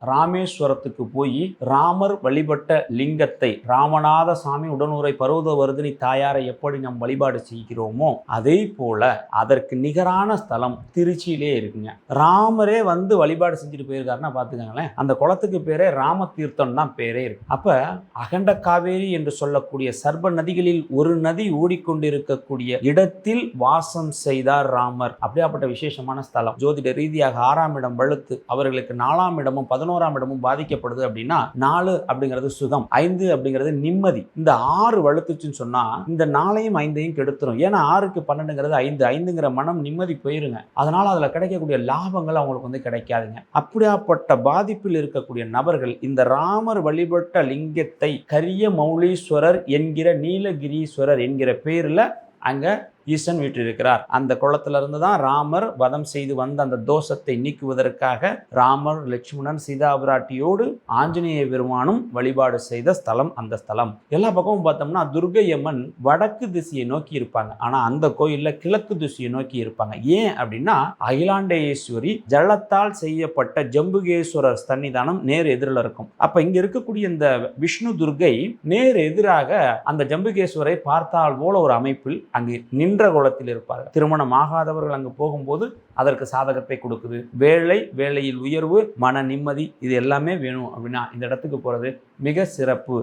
ராமேஸ்வரத்துக்கு போய் ராமர் வழிபட்ட லிங்கத்தை, ராமநாத சாமி உடனுரை பர்வதவர்தினி தாயாரை எப்படி நாம் வழிபாடு செய்கிறோமோ அதே போல அதற்கு நிகரான ஸ்தலம் திருச்சியிலே இருக்குங்க. ராமரே வந்து வழிபாடு செஞ்சுட்டு போயிருக்காருன்னா பார்த்துக்கங்களேன். அந்த குளத்துக்கு பேரே ராம தீர்த்தம் தான் பேரே இருக்கு. அப்ப அகண்ட காவேரி என்று சொல்லக்கூடிய சர்வ நதிகளில் ஒரு நதி ஓடிக்கொண்டிருக்கக்கூடிய இடத்தில் வாசம் செய்தார் ராமர். அப்படியாப்பட்ட விசேஷமான ஸ்தலம். ஜோதிட ரீதியாக 6ஆம் இடம் வலுத்து அவர்களுக்கு 4ஆம் இடமும் 11ஆம் இடமும் பாதிக்கப்படுது அப்படின்னா 4 அப்படிங்கிறது சுகம், 5 அப்படிங்கிறது நிம்மதி. இந்த 6 வலுத்துச்சுன்னு சொன்னா இந்த 4ஐயும் 5ஐயும் கெடுத்துரும். ஏன்னா 6க்கு 12ங்கிறது 5, 5ங்கிற மனம் நிம்மதி போயிருங்க. அதனால அதுல கிடைக்கக்கூடிய லாபங்கள் அவங்களுக்கு வந்து கிடைக்காதுங்க. அப்படியாப்பட்ட பாதிப்பில் இருக்கக்கூடிய நபர்கள் இந்த ராமர் வழிபட்ட லிங்கத்தை கரிய மௌலீஸ்வரர் என்கிற நீலகிரீஸ்வரர் என்கிற பேர்ல அங்க ஈசன் வீற்றிருக்கிறார். அந்த குளத்துல இருந்து தான் ராமர் வதம் செய்து வந்த அந்த தோஷத்தை நீக்குவதற்காக ராமர், லட்சுமணன், சீதா பிராட்டியோடு ஆஞ்சநேய பெருமானும் வழிபாடு செய்த ஸ்தலம் அந்த ஸ்தலம். எல்லா பக்கமும் பார்த்தோம்னா துர்க்கை அம்மன் வடக்கு திசையை நோக்கி இருப்பாங்க. ஆனா அந்த கோயில்ல கிழக்கு திசையை நோக்கி இருப்பாங்க. ஏன் அப்படின்னா அகிலாண்டேஸ்வரி ஜலத்தால் செய்யப்பட்ட ஜம்புகேஸ்வரர் சன்னிதானம் நேர் எதிரில் இருக்கும். அப்ப இங்க இருக்கக்கூடிய இந்த விஷ்ணு துர்க்கை நேர் எதிராக அந்த ஜம்புகேஸ்வரை பார்த்தால் போல ஒரு அமைப்பில் அங்கு நின்ற கோலத்தில் இருப்பார்கள். திருமணம் ஆகாதவர்கள் அங்கு போகும்போது அதற்கு சாதகத்தை கொடுக்குது. வேலையில் உயர்வு, மன நிம்மதி, இது எல்லாமே வேணும் அப்படின்னா இந்த இடத்துக்கு போறது மிக சிறப்பு.